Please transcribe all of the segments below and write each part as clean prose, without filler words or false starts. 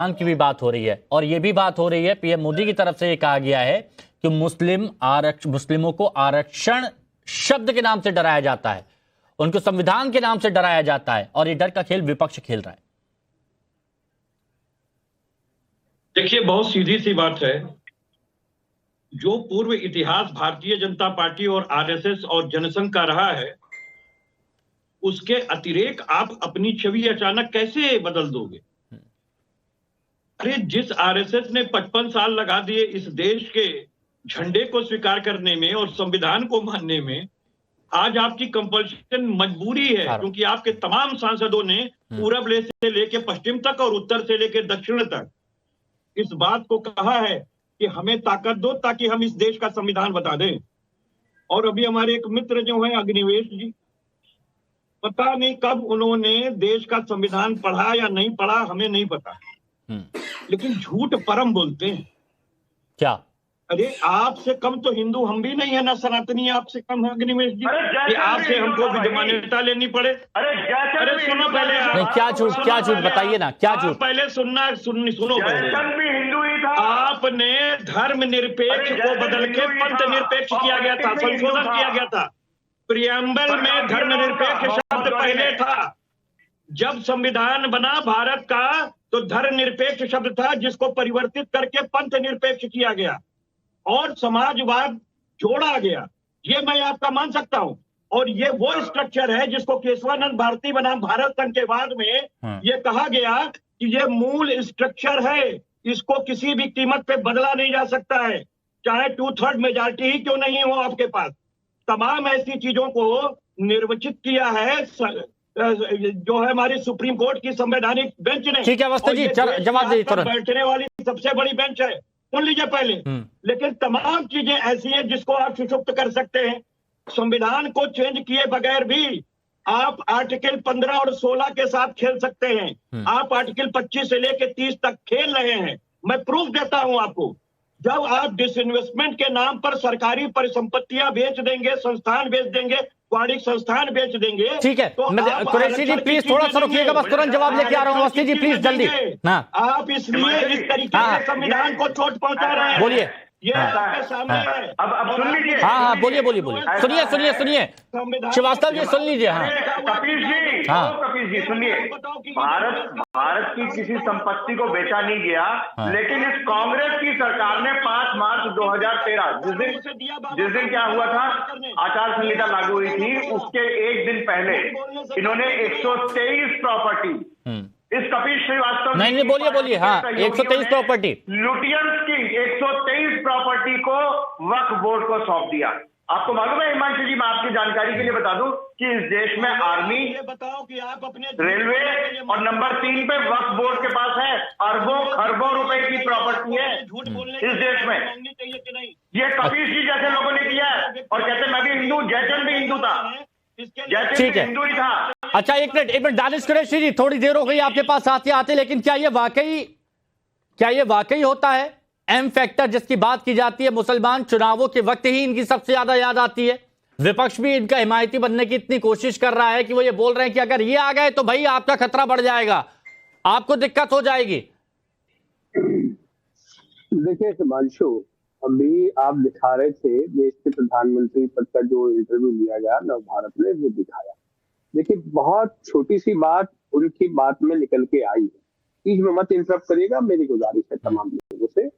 की भी बात हो रही है और ये भी बात हो रही है, पीएम मोदी की तरफ से ये कहा गया है कि मुस्लिमों को आरक्षण शब्द के नाम से डराया जाता है, उनको संविधान के नाम से डराया जाता है और ये डर का खेल विपक्ष खेल रहा है। देखिए, बहुत सीधी सी बात है, जो पूर्व इतिहास भारतीय जनता पार्टी और आरएसएस और जनसंघ का रहा है, उसके अतिरेक आप अपनी छवि अचानक कैसे बदल दोगे? अरे जिस आरएसएस ने 55 साल लगा दिए इस देश के झंडे को स्वीकार करने में और संविधान को मानने में, आज आपकी कंपल्शन मजबूरी है, क्योंकि आपके तमाम सांसदों ने पूरब से लेकर पश्चिम तक और उत्तर से लेकर दक्षिण तक इस बात को कहा है कि हमें ताकत दो ताकि हम इस देश का संविधान बता दें। और अभी हमारे एक मित्र जो है अग्निवेश जी, पता नहीं कब उन्होंने देश का संविधान पढ़ा या नहीं पढ़ा, हमें नहीं पता, लेकिन झूठ परम बोलते हैं। क्या? अरे आपसे कम तो हिंदू हम भी नहीं है, ना सनातनी आपसे कम है अग्निवेश जी, कि आपसे हमको भी मान्यता लेनी पड़े। अरे सुनो पहले, क्या झूठ बताइए ना, क्या झूठ? पहले सुनो पहले। हिंदू ही था। आपने धर्म निरपेक्ष को बदल के पंथ निरपेक्ष किया गया था, संशोधन किया गया था। प्रियम्बल में धर्मनिरपेक्ष शब्द पहले था। जब संविधान बना भारत का तो धर्मनिरपेक्ष शब्द था, जिसको परिवर्तित करके पंथ निरपेक्ष किया गया और समाजवाद जोड़ा गया। ये मैं आपका मान सकता हूं। और ये वो स्ट्रक्चर है जिसको केशवानंद भारती बनाम भारत संघ के बाद में ये कहा गया कि ये मूल स्ट्रक्चर है, इसको किसी भी कीमत पे बदला नहीं जा सकता है, चाहे 2/3 मेजॉरिटी ही क्यों नहीं हो आपके पास। तमाम ऐसी चीजों को निर्वचित किया है जो है हमारी सुप्रीम कोर्ट की संवैधानिक बेंच ने। ठीक है अवस्थी जी, जवाब दीजिए। बैठने वाली सबसे बड़ी बेंच है, सुन लीजिए पहले। लेकिन तमाम चीजें ऐसी हैं जिसको आप सुषुप्त कर सकते हैं। संविधान को चेंज किए बगैर भी आप आर्टिकल 15 और 16 के साथ खेल सकते हैं। आप आर्टिकल 25 से लेकर 30 तक खेल रहे हैं। मैं प्रूफ देता हूं आपको। जब आप डिसइन्वेस्टमेंट के नाम पर सरकारी परिसंपत्तियां बेच देंगे, संस्थान बेच देंगे, वाणिज्यिक संस्थान बेच देंगे। ठीक है, तो कुरैशी जी प्लीज थोड़ा सा रुकिएगा, बस तुरंत जवाब लेके आ रहा हूँ। अवस्थी जी प्लीज जल्दी। आप इसलिए इस तरीके से संविधान को चोट पहुंचा रहे हैं। बोलिए, ये आपके सामने है। अब सुन लीजिए। हाँ, बोलिए। सुनिए श्रीवास्तव जी, सुन लीजिए। कपिल जी सुनिए, भारत की किसी संपत्ति को बेचा नहीं गया, लेकिन इस कांग्रेस की सरकार ने 5 मार्च 2013 जिस दिन क्या हुआ था, आचार संहिता लागू हुई थी, उसके एक दिन पहले इन्होंने 123 प्रॉपर्टी इस कपिल श्रीवास्तव नहीं बोलिए। हाँ, 123 प्रॉपर्टी लुटियंस की 123 प्रॉपर्टी को वक्फ बोर्ड को सौंप दिया। आपको मालूम है हिमांशु जी, मैं आपकी जानकारी के लिए बता दूं कि इस देश में आर्मी, बताओ कि आप अपने रेलवे और नंबर 3 पे वक्फ बोर्ड के पास है, अरबों खरबों रुपए की प्रॉपर्टी है इस देश में। ये कपिल जी जैसे लोगों ने किया है और कहते मैं भी हिंदू, जयचंद भी हिंदू था, ठीक है, हिंदू ही था। अच्छा एक मिनट दानिश कुरैशी जी, थोड़ी देर हो गई आपके पास आते, लेकिन क्या ये वाकई होता है? एम फैक्टर जिसकी बात की जाती है, मुसलमान चुनावों के वक्त ही इनकी सबसे ज्यादा याद आती है। विपक्ष भी इनका हिमायती बनने की इतनी कोशिश कर रहा है कि वो ये बोल रहे हैं कि अगर ये आ गए तो भाई आपका खतरा बढ़ जाएगा, आपको दिक्कत हो जाएगी। देखिए हिमांशु, अभी आप दिखा रहे थे देश के प्रधानमंत्री पद का जो इंटरव्यू लिया गया नव भारत ने, वो दिखाया। देखिए बहुत छोटी सी बात उनकी बात में निकल के आई है, बीच में मत इंटरप्ट करिएगा, मेरी गुजारिश है तमाम लोगों से।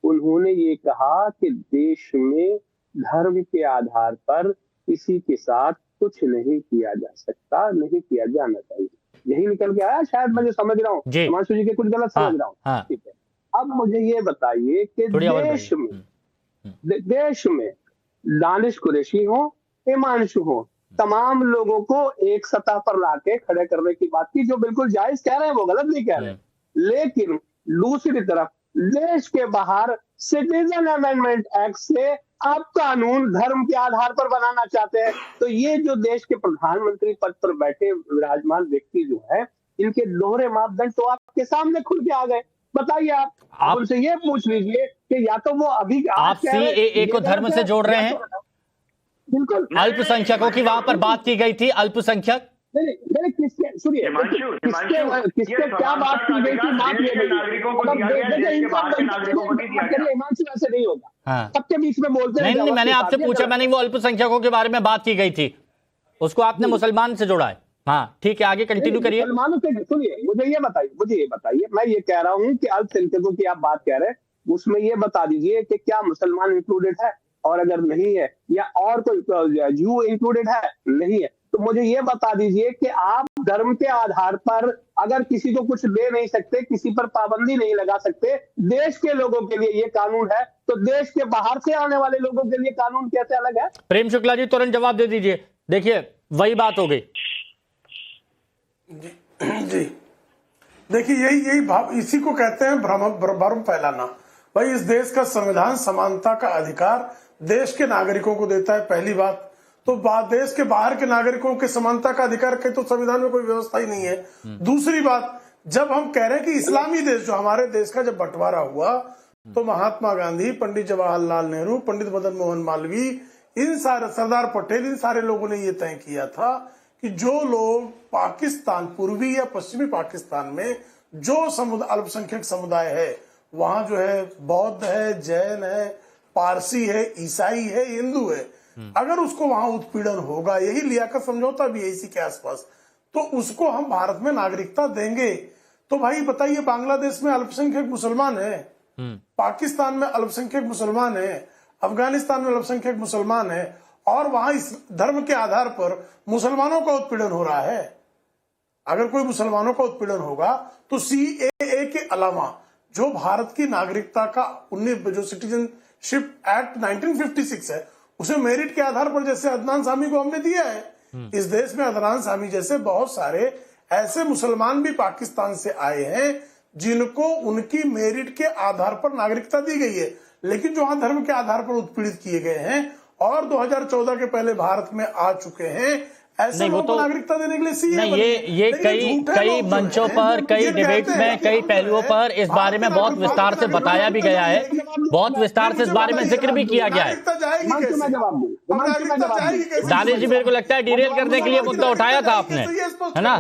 उन्होंने ये कहा कि देश में धर्म के आधार पर किसी के साथ कुछ नहीं किया जा सकता, नहीं किया जाना चाहिए, यही निकल के आया। शायद मैं समझ रहा हूँ हिमांशु जी के कुछ गलत समझ रहा हूँ, ठीक है। अब मुझे ये बताइए कि देश में दानिश कुरैशी हो, हिमांशु हो, तमाम लोगों को एक सतह पर लाके खड़े करने की बात की, जो बिल्कुल जायज कह रहे हैं, वो गलत नहीं कह रहे। लेकिन दूसरी तरफ देश के बाहर सिटीजन अमेंडमेंट एक्ट से आप कानून धर्म के आधार पर बनाना चाहते हैं। तो ये जो देश के प्रधानमंत्री पद पर बैठे विराजमान व्यक्ति जो है, इनके दोहरे मापदंड तो आपके सामने खुल के आ गए। बताइए आप उनसे ये पूछ लीजिए कि या तो वो अभी आप सीएए को धर्म से जोड़ रहे हैं, बिल्कुल अल्पसंख्यकों की वहां पर बात की गई थी, अल्पसंख्यक नहीं किसके सुनिए किसके क्या बात की गई थी, बात ये नहीं नागरिकों को दिया गया, देश के बाहर के नागरिकों को नहीं दिया गया। हिमांशु ऐसे नहीं होगा, हाँ। सबके बीच में बोलते नहीं, मैंने आपसे पूछा, मैंने वो अल्पसंख्यकों के बारे में बात की गई थी, उसको आपने मुसलमान से जोड़ा है। हाँ ठीक है, आगे कंटिन्यू करिए। मुसलमानों से सुनिए, मुझे ये बताइए, मैं ये कह रहा हूँ कि अल्पसंख्यकों की आप बात कह रहे हैं, उसमें ये बता दीजिए कि क्या मुसलमान इंक्लूडेड है, और अगर नहीं है या और कोई जू इंक्लूडेड है, नहीं है, तो मुझे ये बता दीजिए कि आप धर्म के आधार पर अगर किसी को कुछ दे नहीं सकते, किसी पर पाबंदी नहीं लगा सकते, देश के लोगों के लिए ये कानून है, तो देश के बाहर से आने वाले लोगों के लिए कानून कैसे अलग है? प्रेम शुक्ला जी तुरंत जवाब दे दीजिए। देखिए वही बात हो गई जी। देखिए यही भाव, इसी को कहते हैं भ्रम फैलाना। भाई इस देश का संविधान समानता का अधिकार देश के नागरिकों को देता है, पहली बात। तो देश के बाहर के नागरिकों के समानता का अधिकार के तो संविधान में कोई व्यवस्था ही नहीं है। दूसरी बात, जब हम कह रहे हैं कि इस्लामी देश, जो हमारे देश का जब बंटवारा हुआ तो महात्मा गांधी, पंडित जवाहरलाल नेहरू, पंडित मदन मोहन मालवीय, इन सारे, सरदार पटेल, इन सारे लोगों ने ये तय किया था कि जो लोग पाकिस्तान, पूर्वी या पश्चिमी पाकिस्तान में जो अल्पसंख्यक समुदाय है, वहां जो है बौद्ध है, जैन है, पारसी है, ईसाई है, हिंदू है, अगर उसको वहां उत्पीड़न होगा, यही लियाकत समझौता भी है इसी के आसपास, तो उसको हम भारत में नागरिकता देंगे। तो भाई बताइए, बांग्लादेश में अल्पसंख्यक मुसलमान है, पाकिस्तान में अल्पसंख्यक मुसलमान है, अफगानिस्तान में अल्पसंख्यक मुसलमान है, और वहां इस धर्म के आधार पर मुसलमानों का उत्पीड़न हो रहा है। अगर कोई मुसलमानों का उत्पीड़न होगा तो सीएए के अलावा जो भारत की नागरिकता का जो सिटीजनशिप एक्ट 1956 है, उसे मेरिट के आधार पर, जैसे अदनान सामी को हमने दिया है, इस देश में अदनान सामी जैसे बहुत सारे ऐसे मुसलमान भी पाकिस्तान से आए हैं जिनको उनकी मेरिट के आधार पर नागरिकता दी गई है, लेकिन जो वहां धर्म के आधार पर उत्पीड़ित किए गए हैं और 2014 के पहले भारत में आ चुके हैं, ऐसे लोगों को नागरिकता देने के लिए सीए नहीं, ये कई मंचों पर, कई डिबेट में, कई पहलुओं पर इस बारे में बहुत विस्तार से बताया भी गया है, बहुत विस्तार से इस बारे में जिक्र भी किया गया है। दानिश जी, मेरे को लगता है डिरेल करने के लिए मुद्दा उठाया था आपने, है ना?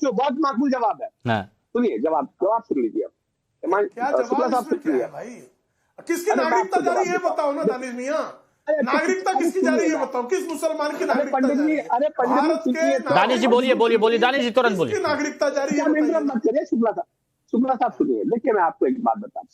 बहुत माकूल जवाब है। सुनिए, जवाब सुन लीजिए। भाई किसकी नागरिकता जा रही है बताओ ना दानिश मियां, नागरिकता किसकी जा रही है बताओ, किस मुसलमान की नागरिकता जा रही है? भारत के दानिश जी बोलिए दानिश जी तुरंत बोलिए। नागरिकता जा रही है? शुक्ला साहब सुनिए, देखिए मैं आपको एक बात बताऊं,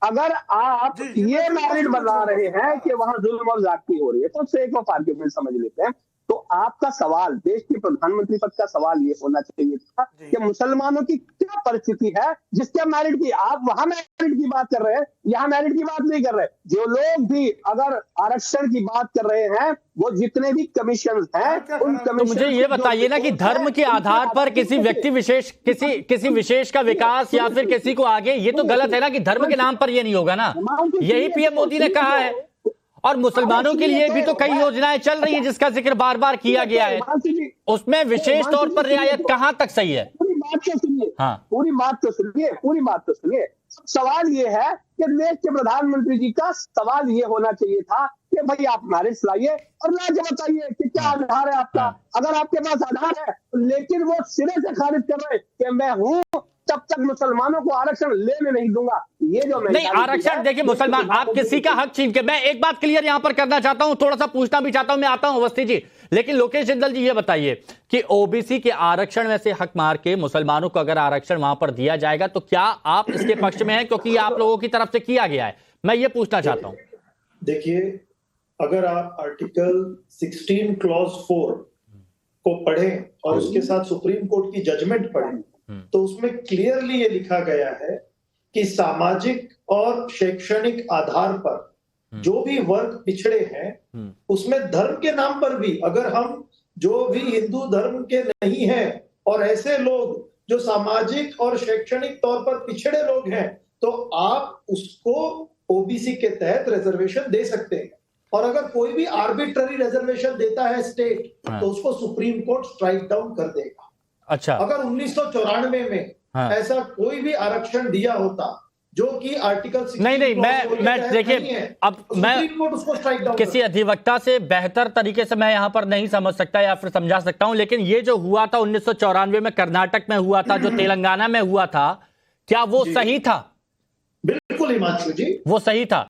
अगर आप ये मैरिट बता रहे हैं कि वहां जुल्म और ज्यादती हो रही है, तो सेक ऑफ आर्ग्यूमेंट समझ लेते हैं, तो आपका सवाल, देश के प्रधानमंत्री पद का सवाल ये होना चाहिए था कि मुसलमानों की क्या परिस्थिति है जिसके मेरिट की, आप वहां मेरिट की बात कर रहे हैं, यहाँ मेरिट की बात नहीं कर रहे। जो लोग भी अगर आरक्षण की बात कर रहे हैं, वो जितने भी कमीशन हैं, उन कमीशन, तो मुझे ये बताइए ना कि धर्म के आधार पर किसी व्यक्ति विशेष, किसी विशेष का विकास या फिर किसी को आगे, ये तो गलत है ना कि धर्म के नाम पर ये नहीं होगा ना। यही पीएम मोदी ने कहा है, और मुसलमानों के लिए भी तो कई योजनाएं चल रही है जिसका जिक्र बार बार किया गया है, उसमें विशेष तौर पर रियायत कहां तक सही है? पूरी बात तो सुनिए, हाँ। पूरी बात तो सुनिए। सवाल ये है कि देश के प्रधानमंत्री जी का सवाल ये होना चाहिए था कि भाई आप मैरिट लाइए और लाके बताइए कि क्या आधार है आपका। अगर आपके पास आधार है, लेकिन वो सिरे से खारिज कर रहे कि मैं हूं तब तक मुसलमानों को आरक्षण लेने नहीं दूंगा, ये जो नहीं आरक्षण, देखिए मुसलमान, आप किसी का हक छीन के, मैं एक बात क्लियर यहां पर करना चाहता हूं, थोड़ा सा पूछना भी चाहता हूं, मैं आता हूं अवस्थी जी, लेकिन लोकेश जिंदल जी ये बताइए कि ओबीसी के आरक्षण में से हक मार के मुसलमानों को अगर आरक्षण वहां पर दिया जाएगा तो क्या आप इसके पक्ष में हैं, क्योंकि आप लोगों की तरफ से किया गया है, मैं ये पूछना चाहता हूं। देखिए, अगर आप आर्टिकल 16 क्लॉज 4 को पढ़ें और उसके साथ सुप्रीम कोर्ट की जजमेंट पढ़ें, तो उसमें क्लियरली ये लिखा गया है कि सामाजिक और शैक्षणिक आधार पर जो भी वर्ग पिछड़े हैं, उसमें धर्म के नाम पर भी, अगर हम जो भी हिंदू धर्म के नहीं हैं और ऐसे लोग जो सामाजिक और शैक्षणिक तौर पर पिछड़े लोग हैं, तो आप उसको ओबीसी के तहत रिजर्वेशन दे सकते हैं। और अगर कोई भी आर्बिट्ररी रिजर्वेशन देता है स्टेट, तो उसको सुप्रीम कोर्ट स्ट्राइक डाउन कर देगा। अच्छा, अगर 1994 में ऐसा कोई भी आरक्षण दिया होता जो कि आर्टिकल 16 नहीं मैं देखिए अब मैं उसको स्ट्राइक डाउन किसी अधिवक्ता से बेहतर तरीके से मैं यहां पर नहीं समझ सकता या फिर समझा सकता हूं, लेकिन ये जो हुआ था 1994 में कर्नाटक में हुआ था, जो तेलंगाना में हुआ था, क्या वो सही था? बिल्कुल हिमांशु जी, वो सही था।